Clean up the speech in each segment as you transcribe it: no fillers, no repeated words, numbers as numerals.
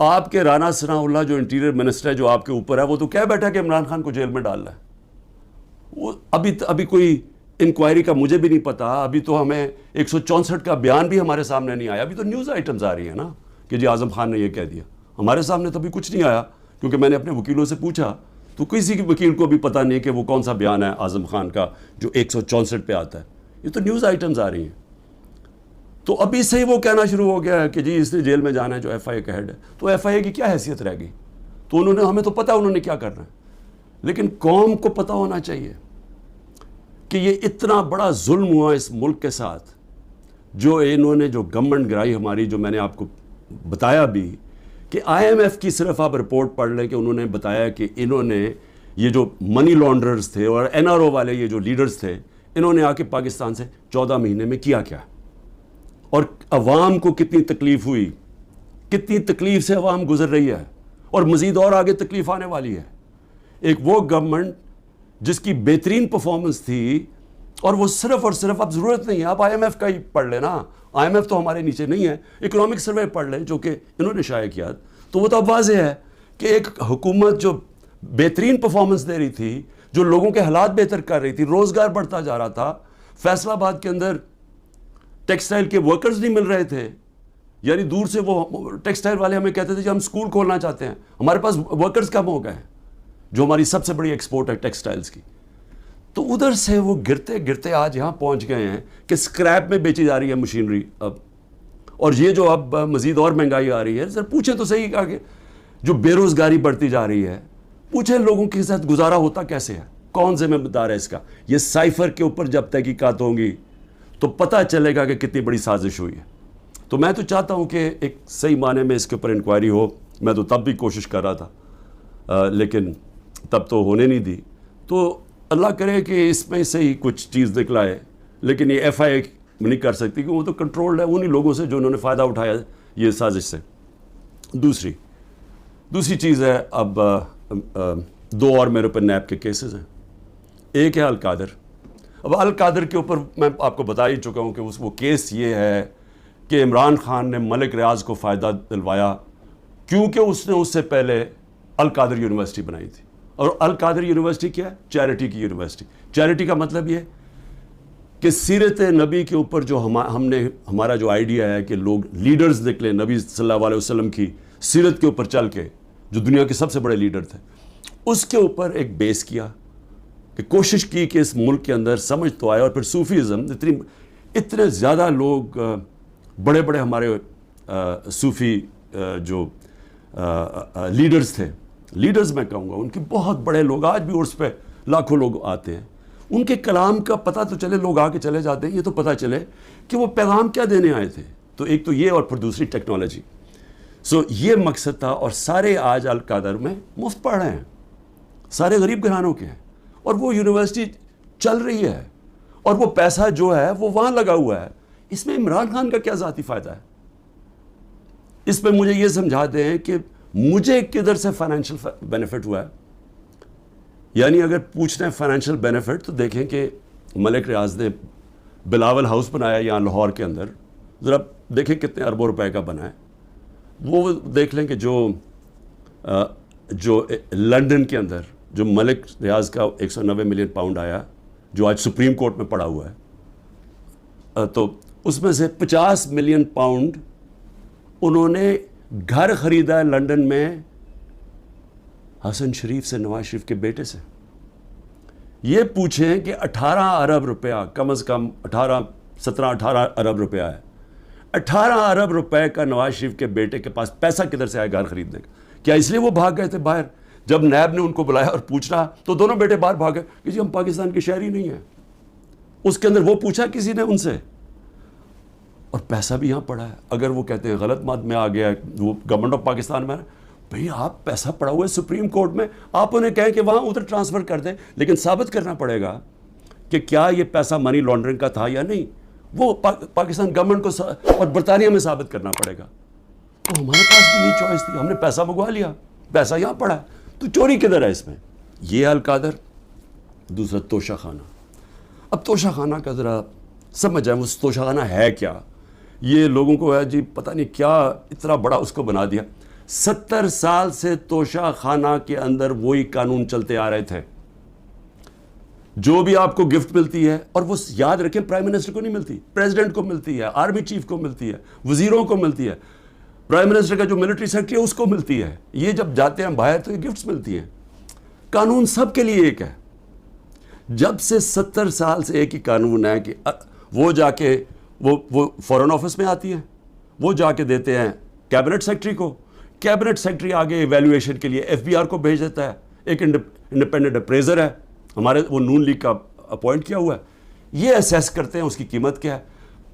آپ کے رانا ثناء اللہ جو انٹیریئر منسٹر ہے جو آپ کے اوپر ہے وہ تو کہہ بیٹھا کہ عمران خان کو جیل میں ڈالنا ہے. وہ ابھی کوئی انکوائری کا مجھے بھی نہیں پتا, ابھی تو ہمیں 164 کا بیان بھی ہمارے سامنے نہیں آیا. ابھی تو نیوز آئٹمز آ رہی ہیں نا کہ جی اعظم خان نے یہ کہہ دیا. ہمارے سامنے تو ابھی کچھ نہیں آیا, کیونکہ میں نے اپنے وکیلوں سے پوچھا تو کسی کی وکیل کو بھی پتہ نہیں کہ وہ کون سا بیان ہے اعظم خان کا جو 164 پہ آتا ہے. یہ تو نیوز آئٹمز آ رہی ہیں. تو ابھی سے ہی وہ کہنا شروع ہو گیا ہے کہ جی اس نے جیل میں جانا ہے جو ایف آئی اے کا ہیڈ ہے. تو ایف آئی اے کی کیا حیثیت رہ گئی؟ تو انہوں نے, ہمیں تو پتہ انہوں نے کیا کرنا ہے, لیکن قوم کو پتہ ہونا چاہیے کہ یہ اتنا بڑا ظلم ہوا اس ملک کے ساتھ, جو انہوں نے جو گورنمنٹ گرائی ہماری, جو میں نے آپ کو بتایا بھی کہ آئی ایم ایف کی صرف آپ رپورٹ پڑھ لیں کہ انہوں نے بتایا کہ انہوں نے یہ جو منی لانڈررز تھے اور این آر او والے یہ جو لیڈرز تھے, انہوں نے آ کے پاکستان سے 14 مہینے میں کیا اور عوام کو کتنی تکلیف ہوئی, کتنی تکلیف سے عوام گزر رہی ہے, اور مزید اور آگے تکلیف آنے والی ہے. ایک وہ گورنمنٹ جس کی بہترین پرفارمنس تھی, اور وہ صرف اور صرف, اب ضرورت نہیں ہے آپ آئی ایم ایف کا ہی پڑھ لیں نا, آئی ایم ایف تو ہمارے نیچے نہیں ہے, اکنامک سروے پڑھ لیں جو کہ انہوں نے شائع کیا, تو وہ تو اب واضح ہے کہ ایک حکومت جو بہترین پرفارمنس دے رہی تھی, جو لوگوں کے حالات بہتر کر رہی تھی, روزگار بڑھتا جا رہا تھا. فیصل آباد کے اندر ٹیکسٹائل کے ورکرز نہیں مل رہے تھے, یعنی دور سے وہ ٹیکسٹائل والے ہمیں کہتے تھے کہ ہم اسکول کھولنا چاہتے ہیں, ہمارے پاس ورکرز کم ہو گئے ہیں, جو ہماری سب سے بڑی ایکسپورٹ ہے ٹیکسٹائلز کی. تو ادھر سے وہ گرتے گرتے آج یہاں پہنچ گئے ہیں کہ اسکریپ میں بیچی جا رہی ہے مشینری اب, اور یہ جو اب مزید اور مہنگائی آ رہی ہے. سر پوچھیں تو صحیح کہ جو بے روزگاری بڑھتی جا رہی ہے, پوچھیں لوگوں کے ساتھ گزارا ہوتا کیسے ہے, کون ذمہ دار ہے اس کا. یہ سائفر کے اوپر جب تحقیقات ہوں گی تو پتہ چلے گا کہ کتنی بڑی سازش ہوئی ہے. تو میں تو چاہتا ہوں کہ ایک صحیح معنی میں اس کے اوپر انکوائری ہو. میں تو تب بھی کوشش کر رہا تھا, لیکن تب تو ہونے نہیں دی. تو اللہ کرے کہ اس میں سے ہی کچھ چیز نکل آئے, لیکن یہ ایف آئی اے نہیں کر سکتی کہ وہ تو کنٹرولڈ ہے انہی لوگوں سے جو انہوں نے فائدہ اٹھایا یہ سازش سے. دوسری چیز ہے, اب 2 اور میرے اوپر نیب کے کیسز ہیں. ایک ہے القادر. اب القادر کے اوپر میں آپ کو بتا ہی چکا ہوں کہ وہ کیس یہ ہے کہ عمران خان نے ملک ریاض کو فائدہ دلوایا کیونکہ اس نے اس سے پہلے القادر یونیورسٹی بنائی تھی. اور القادر یونیورسٹی کیا ہے؟ چیریٹی کی یونیورسٹی. چیریٹی کا مطلب یہ کہ سیرت نبی کے اوپر جو ہمارا جو آئیڈیا ہے کہ لوگ لیڈرز نکلے نبی صلی اللہ علیہ وسلم کی سیرت کے اوپر چل کے, جو دنیا کے سب سے بڑے لیڈر تھے, اس کے اوپر ایک بیس کیا کہ کوشش کی کہ اس ملک کے اندر سمجھ تو آئے. اور پھر صوفیزم, اتنے زیادہ لوگ بڑے بڑے ہمارے صوفی جو لیڈرز تھے, لیڈرز میں کہوں گا, ان کے بہت بڑے لوگ آج بھی عرس پہ لاکھوں لوگ آتے ہیں, ان کے کلام کا پتہ تو چلے, لوگ آ کے چلے جاتے ہیں, یہ تو پتہ چلے کہ وہ پیغام کیا دینے آئے تھے. تو ایک تو یہ, اور پھر دوسری ٹیکنالوجی. یہ مقصد تھا, اور سارے آج القادر میں مفت پڑھ رہے ہیں, سارے غریب گھرانوں کے ہیں, اور وہ یونیورسٹی چل رہی ہے, اور وہ پیسہ جو ہے وہ وہاں لگا ہوا ہے. اس میں عمران خان کا کیا ذاتی فائدہ ہے؟ اس پہ مجھے یہ سمجھا دیں کہ مجھے کدھر سے فائنینشیل بینیفٹ ہوا ہے. یعنی اگر پوچھنا ہے فائنینشیل بینیفٹ, تو دیکھیں کہ ملک ریاض نے بلاول ہاؤس بنایا یہاں لاہور کے اندر, ذرا دیکھیں کتنے اربوں روپے کا بنا ہے. وہ دیکھ لیں کہ جو لنڈن کے اندر جو ملک ریاض کا 190 ملین پاؤنڈ آیا, جو آج سپریم کورٹ میں پڑا ہوا ہے, تو اس میں سے 50 ملین پاؤنڈ انہوں نے گھر خریدا ہے لنڈن میں حسن شریف سے, نواز شریف کے بیٹے سے. یہ پوچھیں کہ 18 ارب روپیہ, کم از کم 17-18 ارب روپیہ ہے. 18 ارب روپے کا نواز شریف کے بیٹے کے پاس پیسہ کدھر سے آیا گھر خریدنے کا؟ کیا اس لیے وہ بھاگ گئے تھے باہر؟ جب نیب نے ان کو بلایا اور پوچھنا تو دونوں بیٹے باہر بھاگ گئے کہ جی ہم پاکستان کے شہری نہیں ہیں. اس کے اندر وہ پوچھا کسی نے ان سے, اور پیسہ بھی یہاں پڑا ہے. اگر وہ کہتے ہیں غلط مت میں آ گیا, وہ گورنمنٹ آف پاکستان میں, بھئی آپ پیسہ پڑا ہوا ہے سپریم کورٹ میں, آپ انہیں کہیں کہ وہاں ادھر ٹرانسفر کر دیں, لیکن ثابت کرنا پڑے گا کہ کیا یہ پیسہ منی لانڈرنگ کا تھا یا نہیں. وہ پاکستان گورنمنٹ کو اور برطانیہ میں ثابت کرنا پڑے گا. تو ہمارے پاس بھی یہ چوائس تھی, ہم نے پیسہ منگوا لیا, پیسہ یہاں پڑا ہے, تو چوری کدھر ہے اس میں؟ یہ القادر. دوسرا توشہ خانہ. اب توشہ خانہ کا ذرا سمجھ جائیں, وہ توشہ خانہ ہے کیا. یہ لوگوں کو ہے جی پتہ نہیں کیا اتنا بڑا اس کو بنا دیا. 70 سال سے توشہ خانہ کے اندر وہی قانون چلتے آ رہے تھے. جو بھی آپ کو گفٹ ملتی ہے، اور وہ یاد رکھیں پرائم منسٹر کو نہیں ملتی، پریزیڈنٹ کو ملتی ہے، آرمی چیف کو ملتی ہے، وزیروں کو ملتی ہے، پرائم منسٹر کا جو ملٹری سیکرٹری ہے اس کو ملتی ہے. یہ جب جاتے ہیں باہر تو یہ گفٹس ملتی ہیں. قانون سب کے لیے ایک ہے. جب سے 70 سال سے ایک ہی قانون ہے کہ وہ جا کے وہ فورن آفس میں آتی ہیں، وہ جا کے دیتے ہیں کیبنٹ سیکرٹری کو، کیبنٹ سیکرٹری آگے ایویلویشن کے لیے ایف بی آر کو بھیج دیتا ہے. ایک انڈیپینڈنٹ اپریزر ہے ہمارے، وہ نون لیگ کا اپوائنٹ کیا ہوا ہے، یہ اسیس کرتے ہیں اس کی قیمت کیا ہے.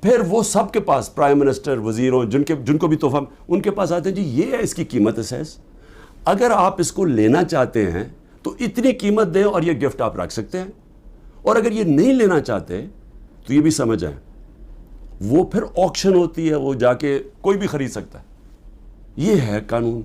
پھر وہ سب کے پاس پرائم منسٹر، وزیروں، جن کو بھی تحفہ ان کے پاس آتے ہیں، جی یہ ہے اس کی قیمت اسیس. اگر آپ اس کو لینا چاہتے ہیں تو اتنی قیمت دیں اور یہ گفٹ آپ رکھ سکتے ہیں. اور اگر یہ نہیں لینا چاہتے تو یہ بھی سمجھ آئیں وہ پھر آکشن ہوتی ہے، وہ جا کے کوئی بھی خرید سکتا ہے. یہ ہے قانون.